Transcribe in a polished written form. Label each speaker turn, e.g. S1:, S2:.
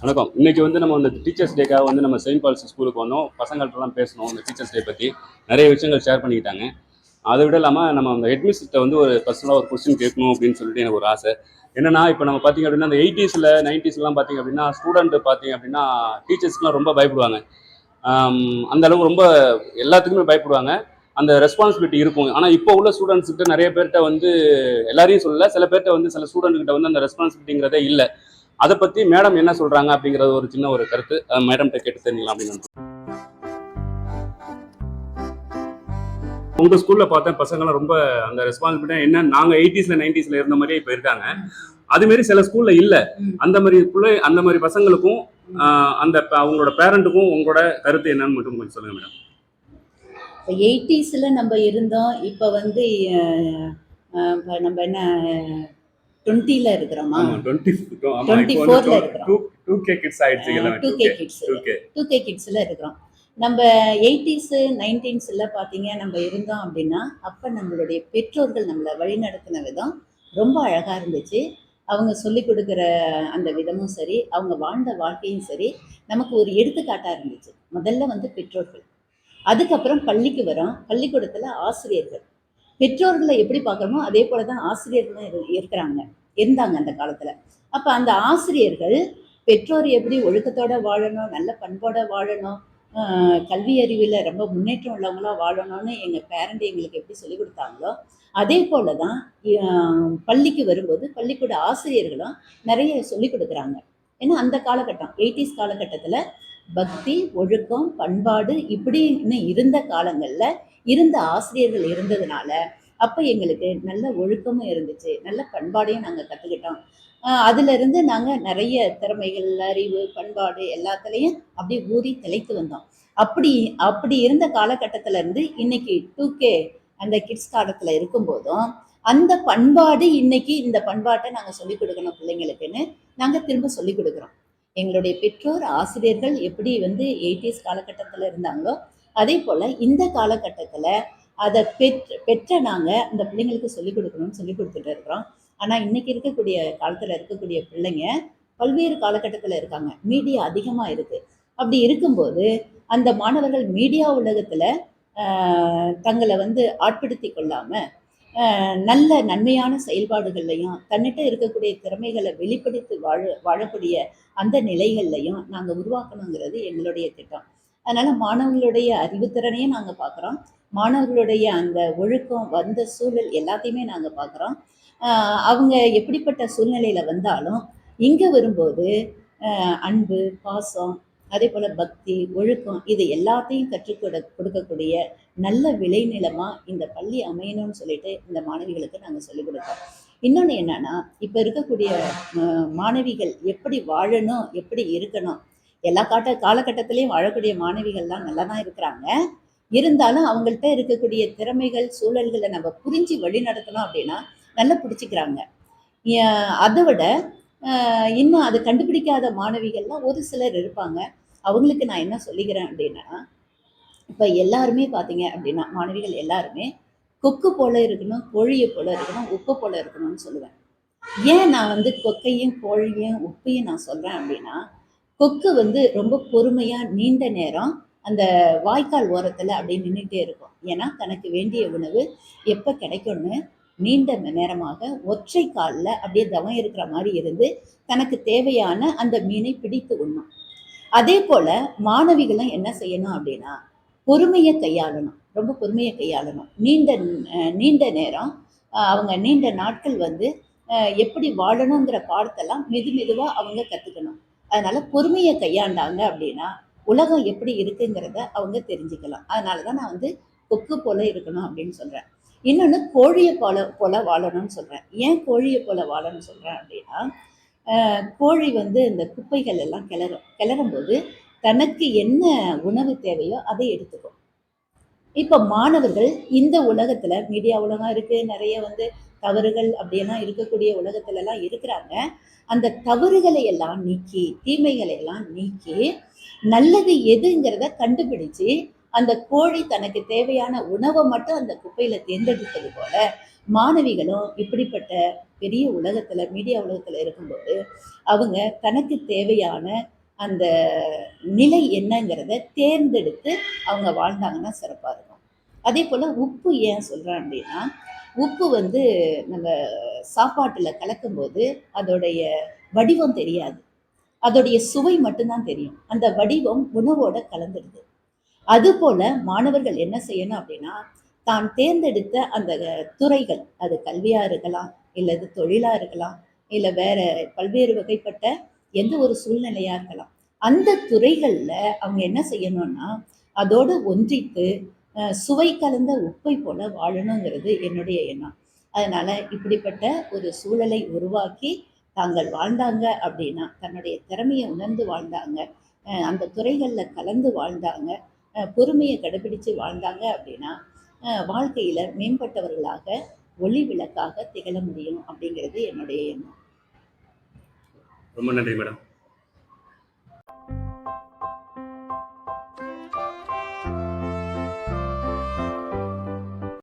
S1: வணக்கம். இன்னைக்கு வந்து நம்ம இந்த டீச்சர்ஸ் டேக்காக வந்து நம்ம செயின்ட் பால்ஸ் ஸ்கூலுக்கு வந்தோம். பசங்கள்ட்டலாம் பேசணும். இந்த டீச்சர்ஸ் டே பற்றி நிறைய விஷயங்கள் ஷேர் பண்ணிக்கிட்டாங்க. அதை விட இல்லாமல் நம்ம அந்த ஹெட்மிஸ்ட்டை வந்து ஒரு பர்சனலாக ஒரு கொஸ்டின் கேட்கணும் அப்படின்னு சொல்லிட்டு எனக்கு ஒரு ஆசை. என்னன்னா, இப்போ நம்ம பார்த்தீங்க அப்படின்னா அந்த 80s 90sலாம் பார்த்தீங்க அப்படின்னா ஸ்டூடெண்ட் பார்த்தீங்க அப்படின்னா டீச்சர்ஸ்க்குலாம் ரொம்ப பயப்படுவாங்க. அந்த அளவுக்கு ரொம்ப எல்லாத்துக்குமே பயப்படுவாங்க. அந்த ரெஸ்பான்சிபிலிட்டி இருக்கும். ஆனால் இப்போ உள்ள ஸ்டூடெண்ட்ஸ்கிட்ட நிறைய பேர்கிட்ட வந்து எல்லாரையும் சொல்லல, சில பேர்கிட்ட வந்து சில ஸ்டூடெண்ட் கிட்ட வந்து அந்த ரெஸ்பான்சிபிலிட்டிங்கிறதே இல்லை. அதை பத்தி மேடம் என்ன சொல்றாங்க அப்படிங்கறது ஒரு சின்ன ஒரு கருத்து மேடம் கேட்டு தெரிஞ்சுக்கலாம் அப்படின்னு. உங்க ஸ்கூல்ல பார்த்தேன் பசங்களாம் ரொம்ப அந்த ரெஸ்பான்சிபிலிட்டி என்ன நாங்க 80s 90s இருந்த மாதிரியே இப்ப இருக்காங்க. அது மாதிரி சில ஸ்கூல்ல இல்ல. அந்த மாதிரி பசங்களுக்கும் அந்த அவங்களோட பேரண்ட்டுக்கும் உங்களோட கருத்து என்னன்னு மட்டும் கொஞ்சம் சொல்லுங்க மேடம்.
S2: 80s நம்ம இருந்தோம். இப்போ வந்து நம்ம என்ன 20ல இருக்கிறோமா? 24ல இருக்கிறோம்.
S1: 2K கிட்ஸ் ஆயிடுச்சு.
S2: 2K கிட்ஸ்ல இருக்கிறோம். நம்ம 80s 90sல பார்த்தீங்க நம்ம இருந்தோம் அப்படின்னா, அப்போ நம்மளுடைய பெற்றோர்கள் நம்மளை வழிநடத்தின விதம் ரொம்ப அழகாக இருந்துச்சு. அவங்க சொல்லிக் கொடுக்குற அந்த விதமும் சரி, அவங்க வாழ்ந்த வாழ்க்கையும் சரி, நமக்கு ஒரு எடுத்துக்காட்டாக இருந்துச்சு. முதல்ல வந்து பெற்றோர்கள், அதுக்கப்புறம் பள்ளிக்கு வரோம். பள்ளிக்கூடத்தில் ஆசிரியர்கள். பெற்றோர்களை எப்படி பார்க்குறோமோ அதே போல தான் ஆசிரியர்களும் இருந்தாங்க அந்த காலத்தில். அப்போ அந்த ஆசிரியர்கள் பெற்றோர் எப்படி ஒழுக்கத்தோடு வாழணும், நல்ல பண்போடு வாழணும், கல்வி அறிவில் ரொம்ப முன்னேற்றம் உள்ளவங்களாக வாழணும்னு எங்கள் பேரண்ட் எங்களுக்கு எப்படி சொல்லிக் கொடுத்தாங்களோ அதே போல தான் பள்ளிக்கு வரும்போது பள்ளிக்கூட ஆசிரியர்களும் நிறைய சொல்லிக் கொடுக்குறாங்க. ஏன்னா அந்த காலகட்டம் 80s காலகட்டத்தில் பக்தி, ஒழுக்கம், பண்பாடு இப்படின்னு இருந்த காலங்களில் இருந்த ஆசிரியர்கள் இருந்ததுனால அப்போ எங்களுக்கு நல்ல ஒழுக்கமும் இருந்துச்சு, நல்ல பண்பாடையும் நாங்கள் கற்றுக்கிட்டோம். அதிலிருந்து நாங்கள் நிறைய திறமைகள், அறிவு, பண்பாடு எல்லாத்துலேயும் அப்படியே ஊறி திளைத்து வந்தோம். அப்படி இருந்த காலகட்டத்தில் இருந்து இன்னைக்கு 2K அந்த கிட்ஸ் காலத்தில் இருக்கும்போதும் அந்த பண்பாடு இன்னைக்கு இந்த பண்பாட்டை நாங்கள் சொல்லிக் கொடுக்கணும் பிள்ளைங்களுக்குன்னு நாங்கள் திரும்ப சொல்லிக் கொடுக்குறோம். எங்களுடைய பெற்றோர் ஆசிரியர்கள் எப்படி வந்து 80s காலகட்டத்தில் இருந்தாங்களோ அதே போல் இந்த காலகட்டத்தில் அதை பெற்ற நாங்கள் அந்த பிள்ளைங்களுக்கு சொல்லிக் கொடுக்கணும்னு சொல்லி கொடுத்துட்டு இருக்கிறோம். ஆனால் இன்னைக்கு இருக்கக்கூடிய காலத்தில் இருக்கக்கூடிய பிள்ளைங்க பல்வேறு காலகட்டத்தில் இருக்காங்க. மீடியா அதிகமாக இருக்குது. அப்படி இருக்கும்போது அந்த மாணவர்கள் மீடியா உலகத்தில் தங்களை வந்து ஆட்படுத்தி கொள்ளாமல் நல்ல நன்மையான செயல்பாடுகள்லையும் தன்னிட்ட இருக்கக்கூடிய திறமைகளை வெளிப்படுத்தி வாழக்கூடிய அந்த நிலைகள்லையும் நாங்கள் உருவாக்கணுங்கிறது எங்களுடைய திட்டம். அதனால் மாணவர்களுடைய அறிவுத்திறனையும் நாங்கள் பார்க்குறோம், மாணவர்களுடைய அந்த ஒழுக்கம் வந்த சூழல் எல்லாத்தையுமே நாங்கள் பார்க்குறோம். அவங்க எப்படிப்பட்ட சூழ்நிலையில் வந்தாலும் இங்கே வரும்போது அன்பு, பாசம், அதே போல் பக்தி, ஒழுக்கம் இது எல்லாத்தையும் கொடுக்கக்கூடிய நல்ல விளைநிலமாக இந்த பள்ளி அமையணும்னு சொல்லிட்டு இந்த மாணவிகளுக்கு நாங்கள் சொல்லிக் கொடுப்போம். இன்னொன்று என்னன்னா, இப்போ இருக்கக்கூடிய மாணவிகள் எப்படி வாழணும், எப்படி இருக்கணும், எல்லா காலகட்டத்திலையும் வாழக்கூடிய மாணவிகள்லாம் நல்லா தான் இருக்கிறாங்க. இருந்தாலும் அவங்கள்ட்ட இருக்கக்கூடிய திறமைகள், சூழல்களை நம்ம புரிஞ்சு வழி நடத்தணும் அப்படின்னா நல்லா பிடிச்சிக்கிறாங்க. அதை விட இன்னும் அது கண்டுபிடிக்காத மாணவிகள்லாம் ஒரு சிலர் இருப்பாங்க. அவங்களுக்கு நான் என்ன சொல்லிக்கிறேன் அப்படின்னா, இப்போ எல்லாருமே பார்த்தீங்க அப்படின்னா மாணவிகள் எல்லாருமே கொக்கு போல இருக்கணும், கோழியை போல இருக்கணும், உப்பு போல இருக்கணும்னு சொல்லுவேன். ஏன் நான் வந்து கொக்கையும் கோழியும் உப்பையும் நான் சொல்கிறேன் அப்படின்னா, கொக்கு வந்து ரொம்ப பொறுமையாக நீண்ட நேரம் அந்த வாய்க்கால் ஓரத்தில் அப்படியே நின்றுட்டே இருக்கும். ஏன்னா தனக்கு வேண்டிய உணவு எப்போ கிடைக்கும்னு நீண்ட நேரமாக ஒற்றை காலில் அப்படியே தவம் இருக்கிற மாதிரி இருந்து தனக்கு தேவையான அந்த மீனை பிடித்து உண்ணும். அதே போல் மாணவிகளும் என்ன செய்யணும் அப்படின்னா, பொறுமையை கையாளணும், ரொம்ப பொறுமையை கையாளணும். நீண்ட நேரம் அவங்க நீண்ட நாட்கள் வந்து எப்படி வாழணுங்கிற பாடத்தெல்லாம் மெதுவாக அவங்க கற்றுக்கணும். அதனால் பொறுமையை கையாண்டாங்க அப்படின்னா உலகம் எப்படி இருக்குங்கிறத அவங்க தெரிஞ்சுக்கலாம். அதனால தான் நான் வந்து கொக்கு போல இருக்கணும் அப்படின்னு சொல்கிறேன். இன்னொன்று கோழியை போல வாழணும்னு சொல்கிறேன். ஏன் கோழியை போல வாழணும்னு சொல்கிறேன் அப்படின்னா, கோழி வந்து இந்த குப்பைகள் எல்லாம் கிளறும்போது தனக்கு என்ன உணவு தேவையோ அதை எடுத்துக்கும். இப்போ மாணவர்கள் இந்த உலகத்தில் மீடியா உலகம் இருக்குது, நிறைய வந்து தவறுகள் அப்படியெல்லாம் இருக்கக்கூடிய உலகத்துலலாம் இருக்கிறாங்க. அந்த தவறுகளை எல்லாம் நீக்கி, தீமைகளை எல்லாம் நீக்கி நல்லது எதுங்கிறத கண்டுபிடிச்சு அந்த கோழி தனக்கு தேவையான உணவை மட்டும் அந்த குப்பையில தேர்ந்தெடுப்பது போல மாணவிகளும் இப்படிப்பட்ட பெரிய உலகத்துல, மீடியா உலகத்துல இருக்கும்போது அவங்க தனக்கு தேவையான அந்த நிலை என்னங்கிறத தேர்ந்தெடுத்து அவங்க வாழ்ந்தாங்கன்னா சிறப்பா இருக்கும். அதே போல உப்பு ஏன் சொல்றேன் அப்படின்னா, உப்பு வந்து நம்ம சாப்பாட்டுல கலக்கும்போது அதோடைய வடிவம் தெரியாது. அதோடைய சுவை மட்டும்தான் தெரியும். அந்த வடிவம் உணவோட கலந்துடுது. அதுபோல மாணவர்கள் என்ன செய்யணும் அப்படின்னா, தான் தேர்ந்தெடுத்த அந்த துறைகள், அது கல்வியா இருக்கலாம், இல்லது தொழிலா இருக்கலாம், இல்ல வேற பல்வேறு வகைப்பட்ட எந்த ஒரு சூழ்நிலையா இருக்கலாம். அந்த துறைகள்ல அவங்க என்ன செய்யணும்னா, அதோடு ஒன்றித்து சுவை கலந்த உப்பை போல வாழணுங்கிறது என்னுடைய எண்ணம். அதனால இப்படிப்பட்ட ஒரு சூழலை உருவாக்கி தாங்கள் வாழ்ந்தாங்க அப்படின்னா, தன்னுடைய திறமைய உணர்ந்து வாழ்ந்தாங்க, அந்த துறைகள்ல கலந்து வாழ்ந்தாங்க, பொறுமையை கடைபிடிச்சு வாழ்ந்தாங்க அப்படின்னா வாழ்க்கையில மேம்பட்டவர்களாக ஒளி விளக்காக திகழ முடியும் அப்படிங்கிறது என்னுடைய எண்ணம்.
S1: ரொம்ப நன்றி மேடம்.